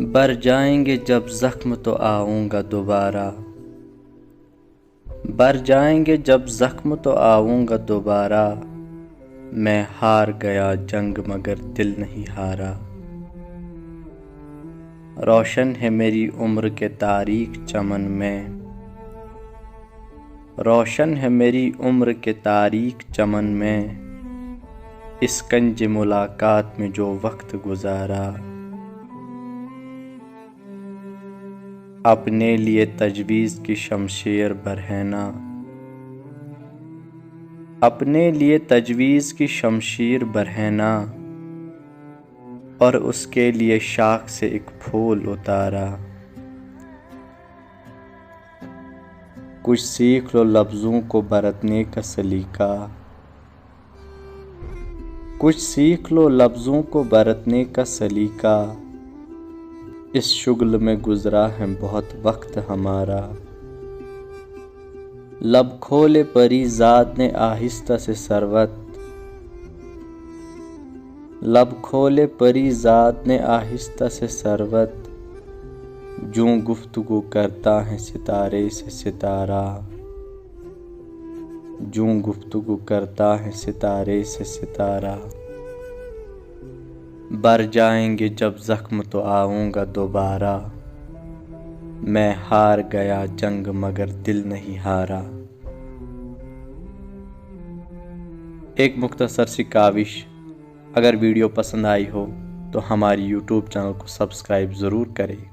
बर जाएंगे जब ज़ख्म तो आऊँगा दोबारा। बर जाएंगे जब ज़ख्म तो आऊँगा दोबारा। मैं हार गया जंग मगर दिल नहीं हारा। रोशन है मेरी उम्र के तारीक चमन में। रोशन है मेरी उम्र के तारीक चमन में। इस कंज मुलाकात में जो वक्त गुजारा। अपने लिए तजवीज़ की शमशीर बरहना। अपने लिए तजवीज़ की शमशीर बरहना। और उसके लिए शाख से एक फूल उतारा। कुछ सीख लो लफ्ज़ों को बरतने का सलीका। कुछ सीख लो लफ्ज़ों को बरतने का सलीका। इस शुगल में गुज़रा है बहुत वक्त हमारा। लब खोले परी ज़ाद ने आहिस्ता से सरवत। लब खोले परी ज़ाद ने आहिस्ता से सरवत। जूं गुफ्तगू करता है सितारे से सितारा। जूं गुफ्तगू करता है सितारे से सितारा। बर जाएंगे जब ज़ख्म तो आऊँगा दोबारा। मैं हार गया जंग मगर दिल नहीं हारा। एक मुख्तसर सी काविश। अगर वीडियो पसंद आई हो तो हमारी YouTube चैनल को सब्सक्राइब ज़रूर करें।